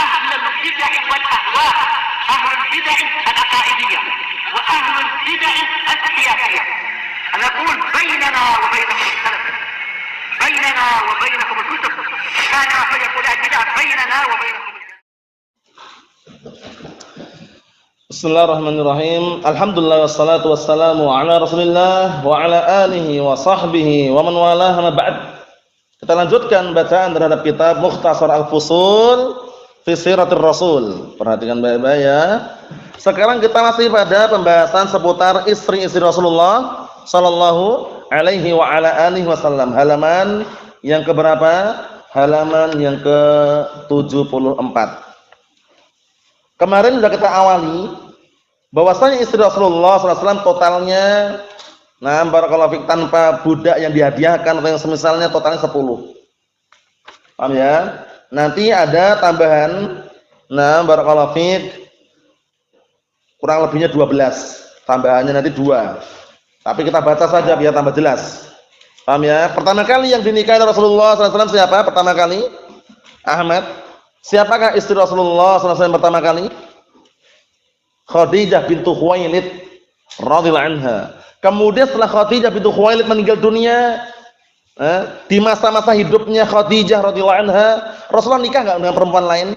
أهل البدع والأهواء، أهل البدع العقائدية وأهل البدع السياسية. أنا أقول بيننا وبينكم السلف، بيننا وبينكم الكتب، كان فيقول البدع بيننا وبينكم. Bismillahirrahmanirrahim. Alhamdulillah wassalatu wassalamu ala Rasulillah wa ala alihi wa sahbihi wa man walah, ma ba'd. Kita lanjutkan bacaan terhadap kitab Mukhtasar Al-Fusul fi Siratir Rasul. Perhatikan baik-baik ya. Sekarang kita masih pada pembahasan seputar istri-istri Rasulullah sallallahu alaihi wa ala alihi wasallam. Halaman yang keberapa? Halaman yang ke-74. Kemarin sudah kita awali bahwasanya istri Rasulullah SAW totalnya, nah barakallahu fik, tanpa budak yang dihadiahkan atau yang semisalnya totalnya 10. Paham ya? Nanti ada tambahan, nah barakallahu fik, kurang lebihnya 12. Tambahannya nanti 2. Tapi kita baca saja biar tambah jelas. Paham ya? Pertama kali yang dinikahi Rasulullah SAW siapa? Pertama kali Ahmad. Siapakah istri Rasulullah SAW pertama kali? Khadijah bintu Khuwailid radhiyallahu anha. Kemudian setelah Khadijah bintu Khuwailid meninggal dunia, di masa-masa hidupnya Khadijah radhiyallahu anha, Rasulullah nikah enggak dengan perempuan lain?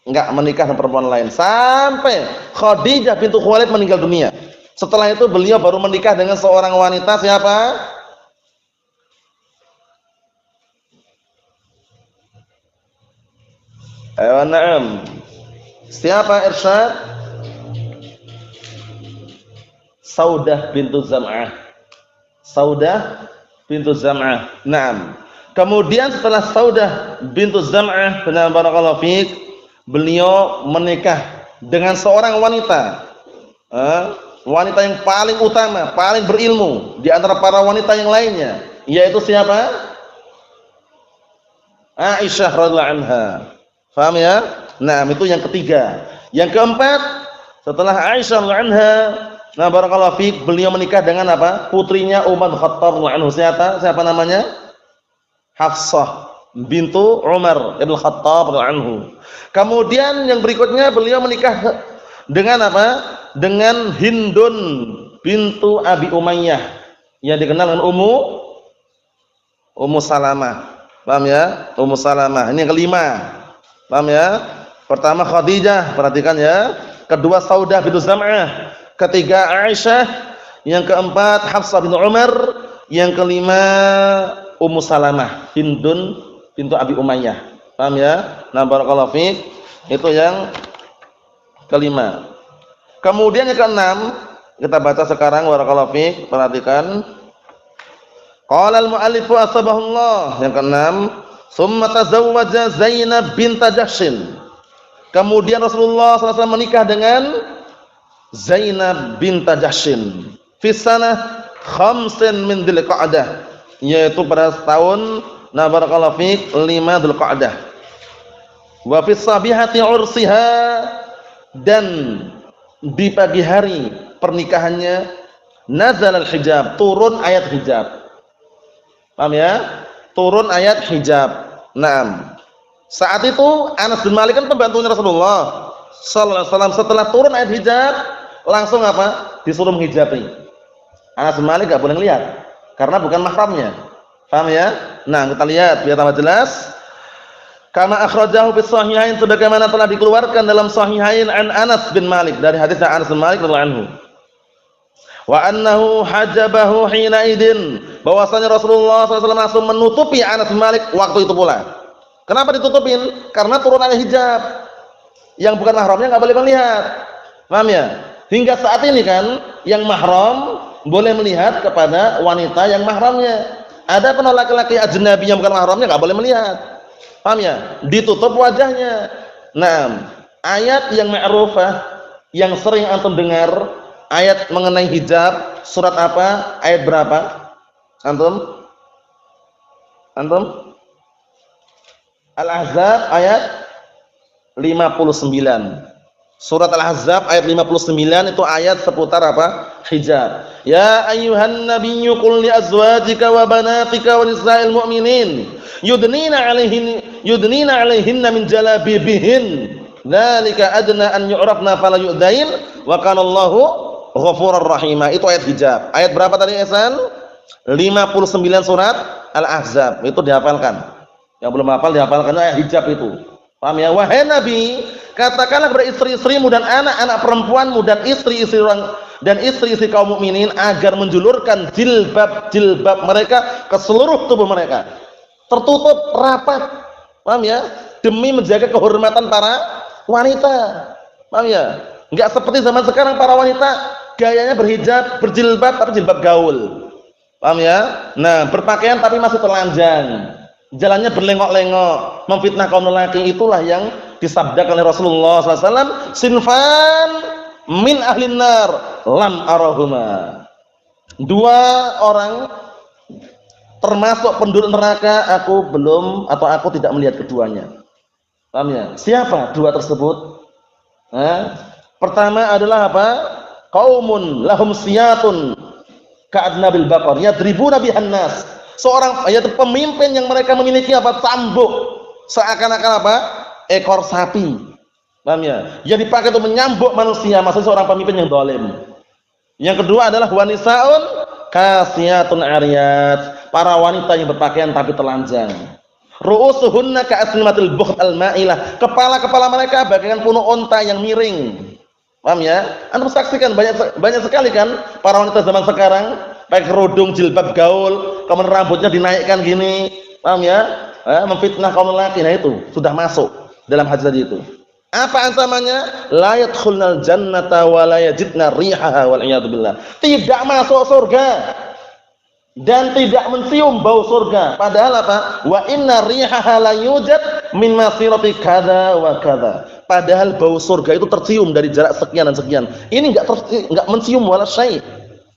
Enggak menikah dengan perempuan lain sampai Khadijah bintu Khuwailid meninggal dunia. Setelah itu beliau baru menikah dengan seorang wanita, siapa? Ayo na'am. Siapa Irsyad? Saudah bintu Zam'ah. Saudah bintu Zam'ah. Naam. Kemudian setelah Saudah bintu Zam'ah, benar barakallahu fiik, beliau menikah dengan seorang wanita. Wanita yang paling utama, paling berilmu di antara para wanita yang lainnya, yaitu siapa? Aisyah radhiyallahu anha. Paham ya? Nah, itu yang ketiga. Yang keempat, setelah Aisyah radhiyallahu anha, nah barakallahu fiik, beliau menikah dengan apa? Putrinya Umar bin Khattab radhiyallahu anhu. Siapa namanya? Hafsah bintu Umar bin Khattab radhiyallahu anhu. Kemudian yang berikutnya beliau menikah dengan apa? Dengan Hindun bintu Abi Umayyah yang dikenal dengan Ummu Salamah. Paham ya? Ummu Salamah. Ini yang kelima. Paham ya? Pertama Khadijah, perhatikan ya. Kedua Saudah bintu Zam'ah. Ketiga Aisyah. Yang keempat Hafsah bin Umar. Yang kelima Ummu Salamah, Hindun bintu Abi Umayyah. Paham ya? Nah barakallahu fiik. Itu yang kelima. Kemudian yang keenam, kita baca sekarang barakallahu fiik, perhatikan. Qala al-mu'allifu asbahullah. Yang keenam, summa tazawwaja Zainab binta Jahsyin. Kemudian Rasulullah SAW menikah dengan Zainab binta Jahsyin fi sanah 5 min Dzulqa'dah, yaitu pada tahun na barakallahu fiik 5 Dzulqa'dah. Wa fi sabihati ursiha, dan di pagi hari pernikahannya nazal al-hijab, turun ayat hijab. Paham ya? Turun ayat hijab. Naam. Saat itu Anas bin Malik kan pembantunya Rasulullah sallallahu alaihi wasallam. Setelah turun ayat hijab, langsung apa? Disuruh menghijabi. Anas bin Malik enggak boleh lihat karena bukan mahramnya. Paham ya? Nah, kita lihat biar tambah jelas. Kama akhrajahu fi shahihain, sebagaimana telah dikeluarkan dalam sahihain an Anas bin Malik, dari hadisnya Anas bin Malik radhiyallahu anhu. Wa annahu hajabahu hina idin, bahwasanya Rasulullah SAW langsung menutupi Anas bin Malik waktu itu pula. Kenapa ditutupin? Karena turun ayat hijab. Yang bukan mahramnya enggak boleh melihat. Paham ya? Hingga saat ini kan yang mahram boleh melihat kepada wanita yang mahramnya. Ada pun laki-laki ajnabi yang bukan mahramnya enggak boleh melihat. Paham ya? Ditutup wajahnya. Nah, ayat yang ma'rufah yang sering antum dengar, ayat mengenai hijab, surat apa? Ayat berapa? Antum? Al-Ahzab ayat 59. Surat Al-Ahzab ayat 59 itu ayat seputar apa? Hijab. Ya ayyuhan nabiyyu qul li azwajika wa banatika wa nisa'il mu'minin yudnina 'alaihinna min jalabibihin. Dzalika adna an yu'rafna fala yu'dain wa kana Allahu ghafurur rahima. Itu ayat hijab. Ayat berapa tadi Ihsan? 59 surat Al-Ahzab. Itu dihafalkan. Yang belum hafal dihafalkan ayat hijab itu. Paham ya? Wahai Nabi, katakanlah kepada istri-istrimu dan anak-anak perempuanmu dan istri-istri kaum mukminin agar menjulurkan jilbab mereka ke seluruh tubuh mereka. Tertutup rapat. Paham ya? Demi menjaga kehormatan para wanita. Paham ya? Enggak seperti zaman sekarang para wanita gayanya berhijab, berjilbab tapi jilbab gaul. Paham ya? Nah, berpakaian tapi masih telanjang. Jalannya berlengok-lengok, memfitnah kaum lelaki. Itulah yang disabdakan oleh Rasulullah SAW. Sinfan min ahlin nar lam arahuma. Dua orang termasuk penduduk neraka aku tidak melihat keduanya. Paham ya? Siapa dua tersebut? Pertama adalah apa? Qaumun lahum siyatun ka'adnabil baqar yadribuna bihan nas. Seorang yaitu pemimpin yang mereka memiliki apa? Cambuk seakan-akan apa? Ekor sapi. Paham ya? Yang dipakai untuk menyambuk manusia, maksudnya seorang pemimpin yang zalim. Yang kedua adalah wanisaun kasiyatun ariyat, para wanita yang berpakaian tapi telanjang. Ru'usuhunna ka'aslimatil bukht al-ma'ilah, kepala-kepala mereka bagaikan punuk unta yang miring. Paham ya? Anda saksikan banyak sekali kan para wanita zaman sekarang pakai kerudung jilbab gaul, kemudian rambutnya dinaikkan gini, paham ya? Memfitnah kaum lelaki. Nah itu sudah masuk dalam hadis tadi itu. Apa ancamannya? La yadkhulnal jannata wa la yajidna rihaha wal iyad billah. Tidak masuk surga dan tidak mencium bau surga. Padahal apa? Wa inna rihaha la yujad min masirati kadza wa kadza. Padahal bau surga itu tercium dari jarak sekian dan sekian. Ini enggak mencium wala syai'.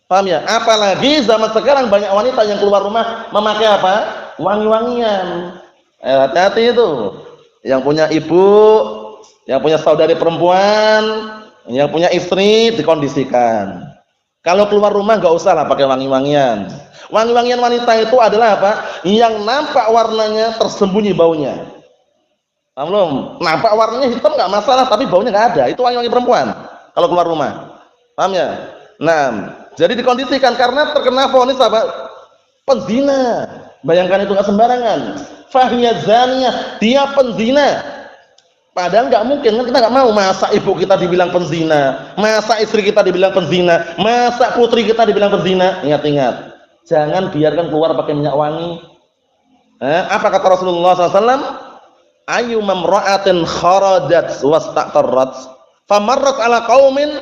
Paham ya? Apalagi zaman sekarang banyak wanita yang keluar rumah memakai apa? Wangi-wangian. Hati-hati itu. Yang punya ibu, yang punya saudari perempuan, yang punya istri dikondisikan. Kalau keluar rumah enggak usah lah pakai wangi-wangian. Wangi-wangian wanita itu adalah apa? Yang nampak warnanya tersembunyi baunya. Paham belum? Nampak warnanya hitam enggak masalah, tapi baunya enggak ada. Itu wangi-wangi perempuan kalau keluar rumah. Paham ya? Nah, jadi dikondisikan karena terkena vonis apa? Penzina. Bayangkan itu enggak sembarangan. Fahiya zaniyah, dia penzina. Padahal enggak mungkin, kan kita enggak mau masa ibu kita dibilang penzina, masa istri kita dibilang penzina, masa putri kita dibilang penzina. Ingat-ingat. Jangan biarkan keluar pakai minyak wangi. Apa kata Rasulullah SAW? Ayu mamra'atin kharajat wastaqtarrat famarrat ala qaumin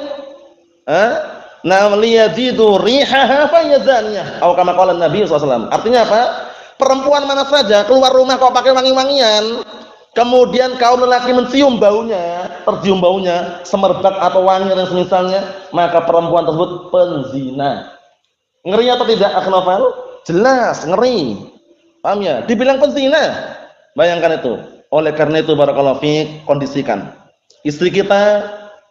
liyajidu rihaha fayazaniyah atau kama qala Nabi SAW. Artinya apa? Perempuan mana saja keluar rumah kok pakai wangi-wangian, kemudian kaum lelaki mencium baunya, tercium baunya, semerbak atau wangi dan semisalnya, maka perempuan tersebut penzina. Ngeri atau tidak akhwal? Jelas ngeri. Paham ya? Dibilang penzina. Bayangkan itu. Oleh karena itu barakallahu fiik, kondisikan istri kita,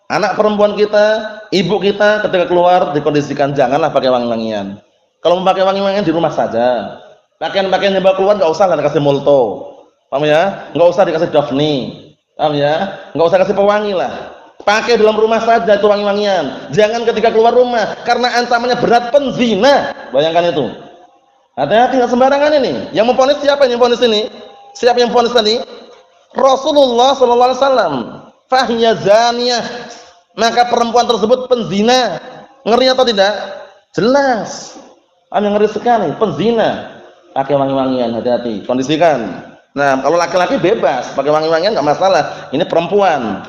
anak perempuan kita, ibu kita ketika keluar dikondisikan janganlah pakai wangi-wangian. Kalau mau pakai wangi-wangian di rumah saja. Pakaian-pakaian yang bawa keluar enggak usah dikasih molto. Paham ya? Enggak usah dikasih Daphne. Paham ya? Enggak usah kasih pewangi lah. Pakai dalam rumah saja itu wangi-wangian. Jangan ketika keluar rumah karena ancamannya berat penzina. Bayangkan itu. Hati-hati enggak sembarangan ini. Yang memvonis siapa yang memvonis ini? Siapa yang memvonis tadi? Rasulullah sallallahu alaihi wasallam. Fahiya zaniyah. Maka perempuan tersebut penzina. Ngeri atau tidak? Jelas. Ngeri sekali, penzina. Pakai wangi-wangian, hati-hati, kondisikan. Nah, kalau laki-laki bebas, pakai wangi-wangian enggak masalah. Ini perempuan.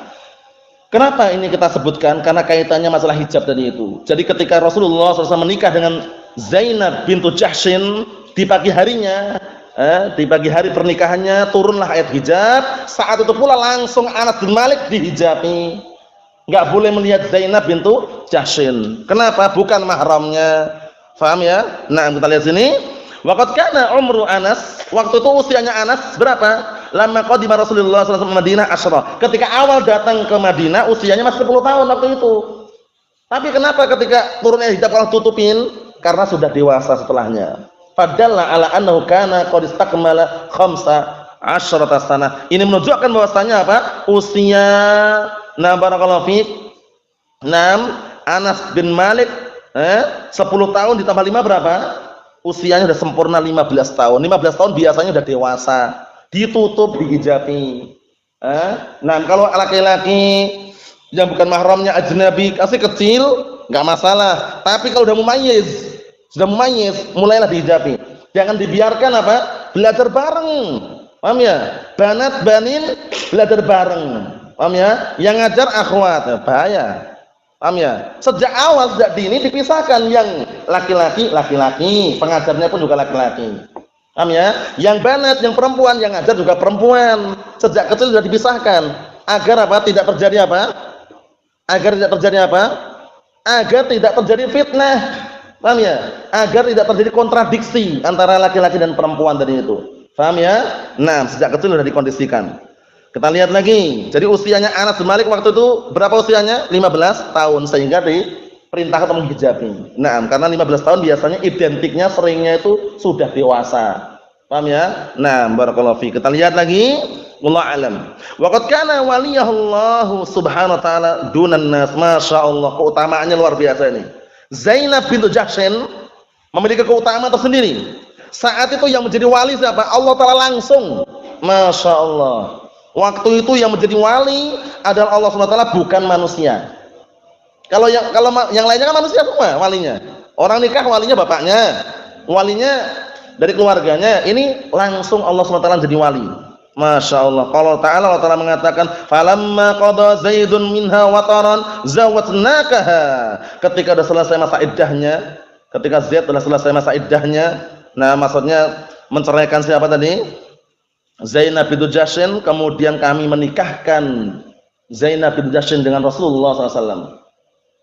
Kenapa ini kita sebutkan? Karena kaitannya masalah hijab tadi itu. Jadi ketika Rasulullah SAW menikah dengan Zainab bintu Jahshin di pagi harinya, di pagi hari pernikahannya turunlah ayat hijab. Saat itu pula langsung Anas bin Malik dihijabi. Enggak boleh melihat Zainab bintu Jahshin. Kenapa? Bukan mahramnya. Paham ya? Nah, kita lihat sini. Waqad kana umru Anas, waktu itu usianya Anas berapa? lamma qadima Rasulullah sallallahu alaihi wasallam Madinah asyra. Ketika awal datang ke Madinah usianya masih 10 tahun waktu itu. Tapi kenapa ketika turunnya hijab Allah tutupin? Karena sudah dewasa setelahnya. Fadalla ala annahu kana qad istakmala 15 sanah. Ini menunjukkan bahwasanya apa? Usia barakallahu fiik. Anas bin Malik 10 tahun ditambah 5 berapa? Usianya sudah sempurna 15 tahun. 15 tahun biasanya sudah dewasa. Ditutup, dihijabi. Kalau laki-laki yang bukan mahramnya ajnabi, masih kecil, enggak masalah. Tapi kalau sudah mumayyiz, mulailah dihijabi. Jangan dibiarkan apa? Belajar bareng. Paham ya? Banat banin belajar bareng. Paham ya? Yang ngajar akhwat, bahaya. Paham ya? Sejak awal, sejak dini dipisahkan, yang laki-laki, pengajarnya pun juga laki-laki. Paham ya? Yang banat, yang perempuan, yang ngajar juga perempuan. Sejak kecil sudah dipisahkan agar apa? Tidak terjadi apa? Agar tidak terjadi fitnah. Paham ya? Agar tidak terjadi kontradiksi antara laki-laki dan perempuan tadi itu. Paham ya? Sejak kecil sudah dikondisikan. Kita lihat lagi. Jadi usianya Anas bin Malik waktu itu berapa usianya? 15 tahun sehingga diperintahkan untuk menghijabi. Karena 15 tahun biasanya identiknya seringnya itu sudah dewasa. Paham ya? Barakallahu fi. Kita lihat lagi. Wallahu alam. Wa qad kana waliyullah subhanahu wa ta'ala dunan nas. Masyaallah, keutamaannya luar biasa ini. Zainab bintu Jahsyin memiliki keutamaan tersendiri. Saat itu yang menjadi wali siapa? Allah Ta'ala langsung. Masyaallah. Waktu itu yang menjadi wali adalah Allah Subhanahu wa taala, bukan manusia. Kalau yang lainnya kan manusia semua walinya. Orang nikah walinya bapaknya, walinya dari keluarganya. Ini langsung Allah Subhanahu wa taala jadi wali. Masya Allah. Kalau Allah Ta'ala mengatakan, falamma qada Zaidun minha wataran zawwajnakaha. Ketika sudah selesai masa iddahnya, ketika Zaid sudah selesai masa iddahnya, maksudnya menceraikan siapa tadi? Zainab bintu Jahsyin, kemudian kami menikahkan Zainab bintu Jahsyin dengan Rasulullah SAW.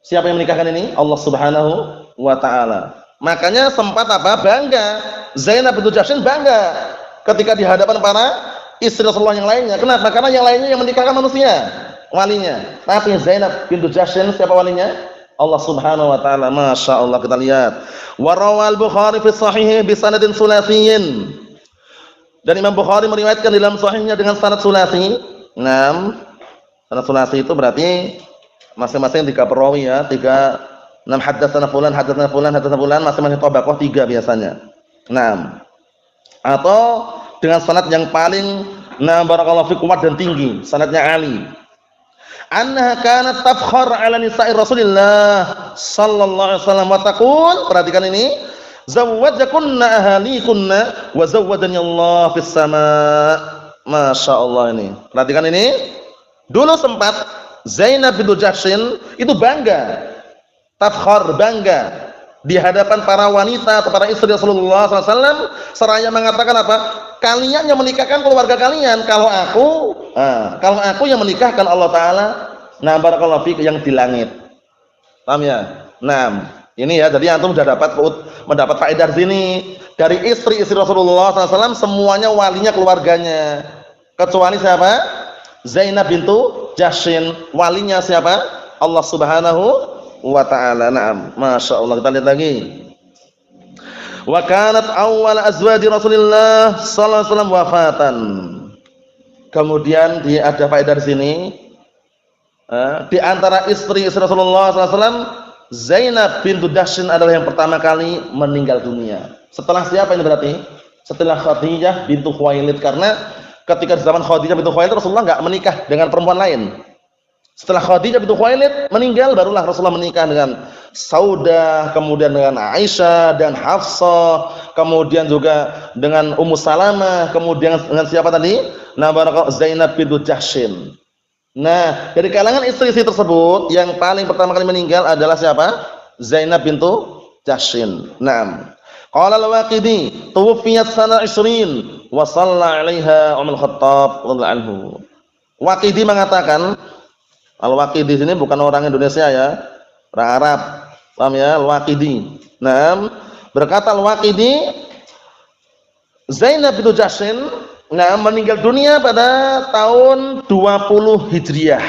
Siapa yang menikahkan ini? Allah Subhanahu wa Ta'ala. Makanya sempat apa? Bangga. Zainab bintu Jahsyin bangga ketika di hadapan para istri Rasulullah yang lainnya. Kenapa? Karena yang lainnya yang menikahkan manusia, walinya. Tapi Zainab bintu Jahsyin siapa walinya? Allah Subhanahu wa Ta'ala. Masya Allah. Kita lihat. Wa rawal Bukhari fi sahihih bi sanadin sulasiyin. Dan Imam Bukhari meriwayatkan dalam sahihnya dengan sanad sulasi. Sanad sulasi itu berarti masing-masing 3 perawi ya, 6 haddatsana fulan, masing-masing tabaqah 3 biasanya. Atau dengan sanad yang paling barakallahu fi kuat dan tinggi, sanadnya Ali. Annaha kanat tafkhar ala nisa'i Rasulillah sallallahu alaihi wasallam wa taqul, perhatikan ini, zawwajakunna ahalikunna wa zawwadani Allah fis sama'. Masya Allah ini. Perhatikan ini. Dulu sempat Zainab bintu Jahsyin itu bangga, tafkhar, bangga di hadapan para wanita atau para istri Rasulullah SAW, seraya mengatakan apa? Kalian yang menikahkan keluarga kalian, kalau aku yang menikahkan Allah Ta'ala. Barakallahu fiik, yang di langit. Paham ya? Ini ya, jadi antum sudah mendapat faedah di sini. Dari istri-istri Rasulullah SAW semuanya walinya keluarganya. Kecuali siapa? Zainab bintu Jahsyin. Walinya siapa? Allah Subhanahu wa Ta'ala. Masya Allah. Kita lihat lagi. Wa kanat awwal azwaji Rasulillah sallallahu alaihi wasallam wafatan. Kemudian ada faedah di sini. Di antara istri-istri Rasulullah sallallahu alaihi wasallam, Zainab bintu Jahsyin adalah yang pertama kali meninggal dunia. Setelah siapa ini berarti? Setelah Khadijah bintu Khuwailid. Karena ketika di zaman Khadijah bintu Khuwailid, Rasulullah enggak menikah dengan perempuan lain. Setelah Khadijah bintu Khuwailid meninggal, barulah Rasulullah menikah dengan Saudah, kemudian dengan Aisyah dan Hafsah, kemudian juga dengan Ummu Salamah, kemudian dengan siapa tadi? Zainab bintu Jahsyin. Dari kalangan istri-istri tersebut yang paling pertama kali meninggal adalah siapa? Zainab bintu Jahsyin. Qala al-Waqidi tuwfiyat sana 20 wa shalla 'alaiha Umar Khattab radhiyallahu anhu. Waqidi mengatakan, Al-Waqidi sini bukan orang Indonesia ya, orang Arab. Paham ya? Al-Waqidi. Berkata Al-Waqidi, Zainab bintu Jahsyin Nah, meninggal dunia pada tahun 20 Hijriah.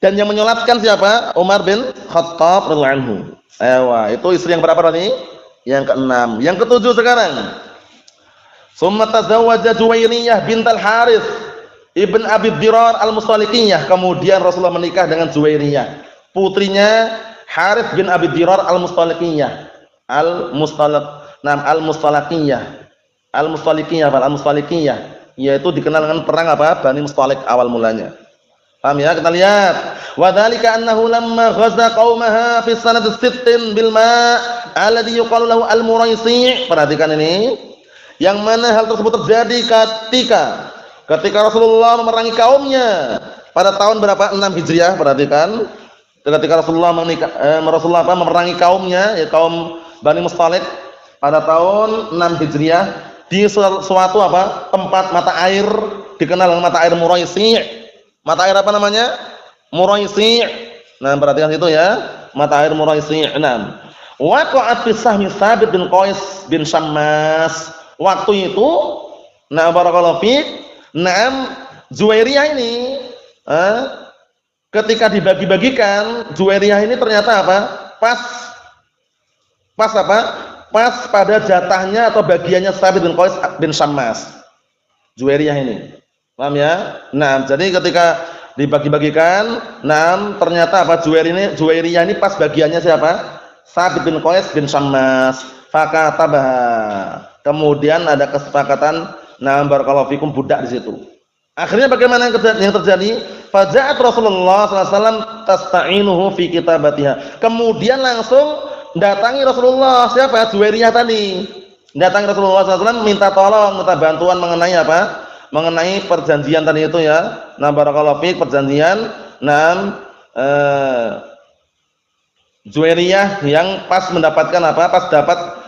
Dan yang menyolatkan siapa? Umar bin Khattab radhiyallahu anhu. Itu istri yang berapa tadi? Yang keenam. Yang ketujuh sekarang. Summa tazawwaja Juwairiyah bintal Harits ibn Abi Dirar al-Mustalikiyah. Kemudian Rasulullah menikah dengan Juwairiyah, putrinya Harits bin Abi Dirar al-Mustalikiyah. Al-Mustalikiyah, yaitu dikenal dengan perang apa? Bani Mustalik awal mulanya. Paham ya? Kita lihat. Wa dzalika annahu lamma ghaza qaumaha fi sanati sittin bil ma' alladhi yuqalu lahu al-Muraisi'. Perhatikan ini. Yang mana hal tersebut terjadi ketika Rasulullah memerangi kaumnya pada tahun berapa? 6 Hijriah. Perhatikan. Ketika Rasulullah memerangi kaumnya, ya kaum Bani Mustalik pada tahun 6 Hijriah di suatu apa? Tempat mata air dikenal dengan mata air Muraisi'. Mata air apa namanya? Muraisi'. Nah, perhatikan itu ya. Mata air Muraisi'. Nah, waqa'at fi sahmi Tsabit bin Qais bin Syammas. Waktu itu, nah barakallahu fiik, Juwairiyah ini ketika dibagi-bagikan, Juwairiyah ini ternyata apa? Pas apa? Pas pada jatahnya atau bagiannya Tsabit bin Qais bin Syammas. Juwairiyah ini. Paham ya? Nah, jadi ketika dibagi-bagikan, ternyata apa? Juwairiyah ini pas bagiannya siapa? Tsabit bin Qais bin Syammas. Fakatabaha. Kemudian ada kesepakatan, barakallahu fikum, budak di situ. Akhirnya bagaimana yang terjadi? Faja'at Rasulullah sallallahu alaihi wasallam tasta'inuhu fi kitabatiha. Kemudian langsung datangi Rasulullah, siapa? Juwairiyah tadi. Datangi Rasulullah sallallahu alaihi wasallam minta tolong, minta bantuan mengenai apa? Mengenai perjanjian tadi itu ya. Barakallahu fiik, perjanjian Juwairiyah yang pas mendapatkan apa? Pas dapat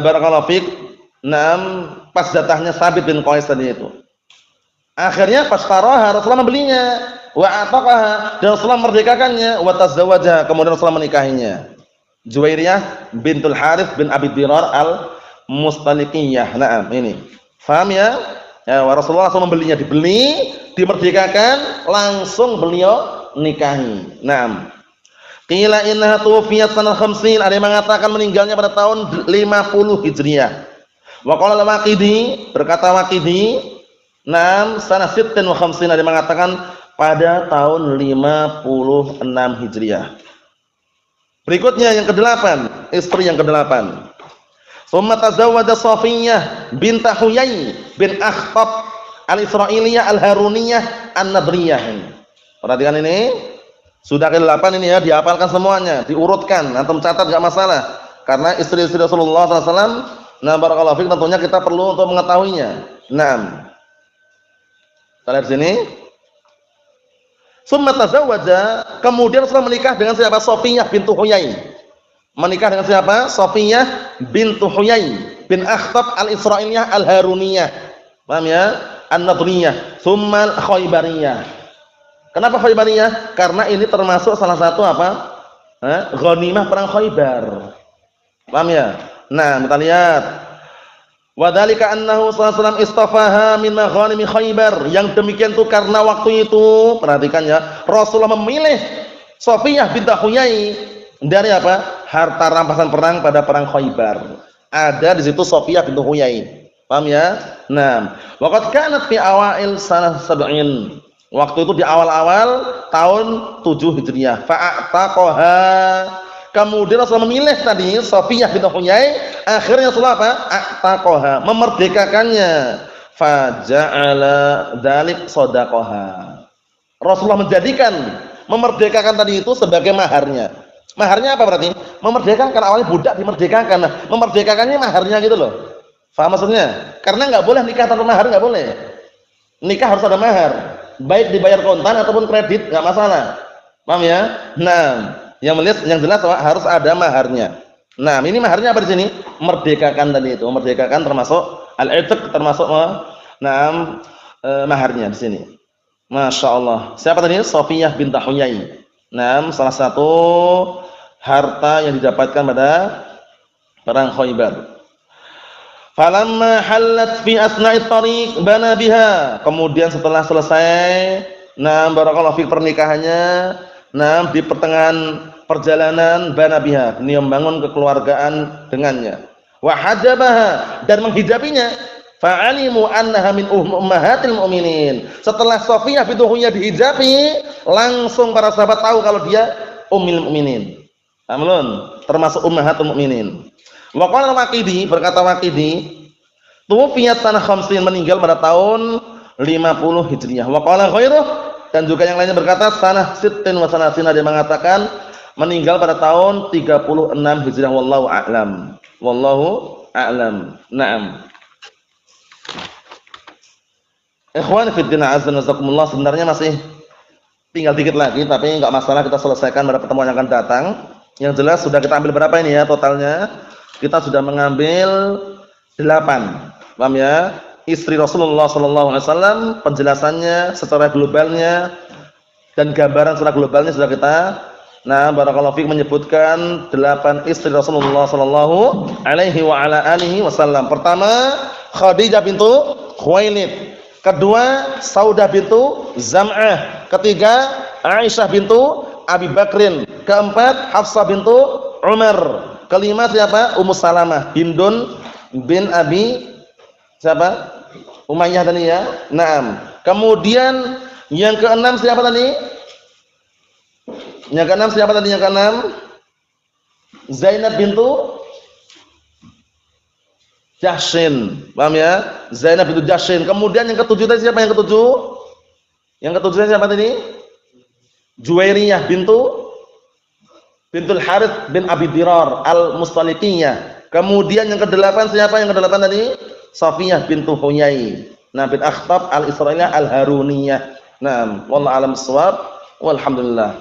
barakallahu fiik, pas jatahnya Tsabit bin Qais tadi itu. Akhirnya fashtaraha, Rasulullah membelinya, wa ataqaha, dan Rasulullah merdekakannya, wa tazawwajaha, kemudian Rasulullah menikahinya. Juwairiyah bintul Harits bin Abi Dirar al-Mustalikiyah. Ini. Paham ya? Rasulullah langsung membelinya, dibeli, dimerdekakan, langsung beliau nikahi. Qila innaha tuwfiyat sanah 50, ada yang mengatakan meninggalnya pada tahun 50 Hijriah. Wa qala al-Waqidi, berkata Waqidi, sanah 56, ada yang mengatakan pada tahun 56 Hijriah. Berikutnya yang ke-8, istri yang ke-8. Summa tazawwaja Shafiyyah bint Huyai bin Akhtab al-Israiliyah al-Haruniyah an-Nadriyah. Perhatikan ini. Sudah ke-8 ini ya, dihafalkan semuanya, diurutkan, antum catat enggak masalah. Karena istri-istri Rasulullah SAW, barakallahu fiik, tentunya kita perlu untuk mengetahuinya. Kita lihat sini. Summa tazawwaja, kemudian Rasulullah menikah dengan siapa? Shafiyyah bintu Huyai. Menikah dengan siapa? Shafiyyah bintu Huyai bin Akhtab al-Israiliyah al-Haruniyah. Paham ya? An-Nadriyah, tsumma Khaybariyah. Kenapa Khaybariyah? Karena ini termasuk salah satu apa? Ghanimah perang Khaybar. Paham ya? Kita lihat. Wa dzalika annahu sallallahu alaihi wasallam istafaha min maghanimi Khaybar. Yang demikian itu karena waktu itu, perhatikan ya, Rasulullah memilih Shafiyyah bintu Huyai dari apa? Harta rampasan perang pada perang Khaybar. Ada di situ Shafiyyah bintu Huyai. Paham ya? Wa qad kanat fi awail sanah 70. Waktu itu di awal-awal tahun 7 Hijriah. Fa'ataqaha. Kemudian Rasulullah memilih tadi Shafiyyah bintu Huyai, akhirnya Rasulullah apa? A'taqaha, memerdekakannya. Faja'ala dzalik shadaqaha. Rasulullah memerdekakan tadi itu sebagai maharnya. Maharnya apa berarti? Memerdekakan, karena awalnya budak dimerdekakan. Memerdekakannya maharnya gitu loh. Faham maksudnya? Karena enggak boleh nikah tanpa mahar, enggak boleh. Nikah harus ada mahar. Baik dibayar kontan ataupun kredit, enggak masalah. Paham ya? Yang jelas harus ada maharnya. Ini maharnya apa di sini? Merdekakan tadi itu. Merdekakan termasuk al-'itq, termasuk maharnya di sini. Masya Allah. Siapa tadi? Shafiyyah bintu Huyai. Salah satu harta yang didapatkan pada perang Khaybar. Falamma halat fi asna'it tariq bana biha. Kemudian setelah selesai, barakallahu fi pernikahannya, di pertengahan perjalanan bana biha, beliau membangun kekeluargaan dengannya. Wa hajabaha, dan menghijabinya. Fa'alimu annaha min ummahatil mu'minin. Setelah Safiyah bintu Huyai dihijabi, langsung para sahabat tahu kalau dia ummul mukminin. Amlun, termasuk ummahatul mukminin. Wa qala Waqidi, berkata Waqidi, tuwfiyat sanah 50, meninggal pada tahun 50 Hijriah. Wa qala ghairuh, dan juga yang lainnya berkata sanah 60 wa sanasina, dia mengatakan meninggal pada tahun 36 Hijriah. Wallahu a'lam. Wallahu a'lam. Naam. Ikhwan fi din, azza wa jazakumullah, sebenarnya masih tinggal dikit lagi, tapi enggak masalah, kita selesaikan pada pertemuan yang akan datang. Yang jelas sudah kita ambil berapa ini ya totalnya? Kita sudah mengambil 8. Paham ya? Istri Rasulullah sallallahu alaihi wasallam, penjelasannya secara globalnya dan gambaran secara globalnya sudah kita. Barakallahu fiik, menyebutkan 8 istri Rasulullah sallallahu alaihi wa ala alihi wasallam. Pertama, Khadijah bintu Khuwailid. Kedua, Saudah bintu Zam'ah. Ketiga, Aisyah bintu Abi Bakrin. Keempat, Hafsah bintu Umar. Kelima siapa? Ummu Salamah Hindun bin Abi siapa? Umayyah tadi ya. Naam. Kemudian yang keenam siapa tadi? Yang keenam siapa tadi? Yang keenam Zainab bintu Jahsyin. Paham ya? Zainab bintu Jahsyin. Kemudian yang ketujuh tadi siapa yang ketujuh? Yang ketujuh siapa tadi? Juwairiyah bintul Harith bin Abi Dirar al-Mustaliqiyah. Kemudian yang kedelapan siapa yang kedelapan tadi? Safiyah bintu Huyai. Bin Akhtab al-Israiliyah al-Haruniyah. Wallahu a'lam bissawab. Walhamdulillah.